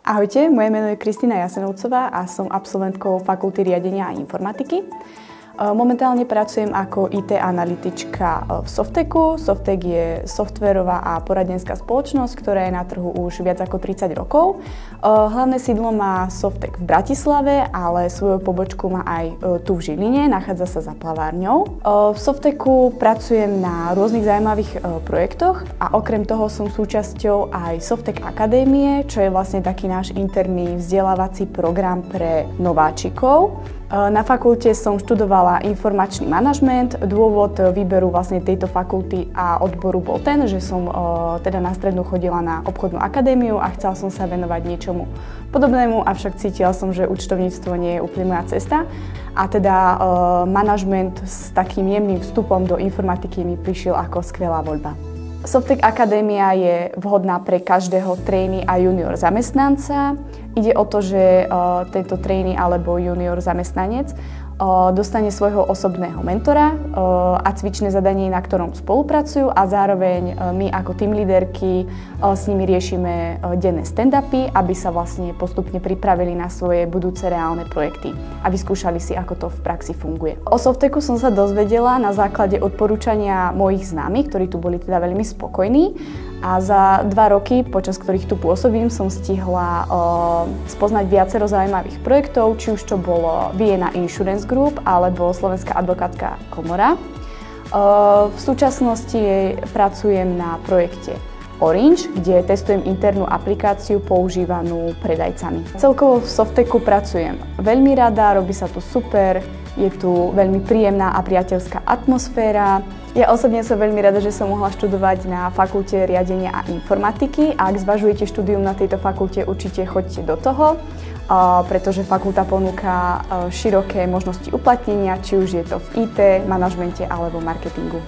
Ahojte, moje meno je Kristína Jasenovcová a som absolventkou Fakulty riadenia a informatiky. Momentálne pracujem ako IT analytička v Softeku. Softek je softvérová a poradenská spoločnosť, ktorá je na trhu už viac ako 30 rokov. Hlavné sídlo má Softek v Bratislave, ale svoju pobočku má aj tu v Žiline, nachádza sa za plavárňou. V Softeku pracujem na rôznych zaujímavých projektoch a okrem toho som súčasťou aj Softek Akadémie, čo je vlastne taký náš interný vzdelávací program pre nováčikov. Na fakulte som študovala informačný manažment. Dôvod výberu vlastne tejto fakulty a odboru bol ten, že som teda na strednú chodila na obchodnú akadémiu a chcela som sa venovať niečomu podobnému, avšak cítila som, že účtovníctvo nie je úplne moja cesta. A teda manažment s takým jemným vstupom do informatiky mi prišiel ako skvelá voľba. Softek Akadémia je vhodná pre každého trainee a junior zamestnanca. Ide o to, že tento trainee alebo junior zamestnanec dostane svojho osobného mentora a cvičné zadanie, na ktorom spolupracujú, a zároveň my ako team líderky s nimi riešime denné stand-upy, aby sa vlastne postupne pripravili na svoje budúce reálne projekty a vyskúšali si, ako to v praxi funguje. O Softeku som sa dozvedela na základe odporúčania mojich známych, ktorí tu boli teda veľmi spokojní, a za 2 roky, počas ktorých tu pôsobím, som stihla spoznať viacero zaujímavých projektov, či už to bolo Vienna Insurance Group alebo Slovenská advokátska komora. V súčasnosti pracujem na projekte Orange, kde testujem internú aplikáciu používanú predajcami. Celkovo v Softeku pracujem veľmi rada, robí sa tu super, je tu veľmi príjemná a priateľská atmosféra. Ja osobne som veľmi rada, že som mohla študovať na Fakulte riadenia a informatiky. A ak zvažujete štúdium na tejto fakulte, určite choďte do toho, pretože fakulta ponúka široké možnosti uplatnenia, či už je to v IT, manažmente alebo marketingu.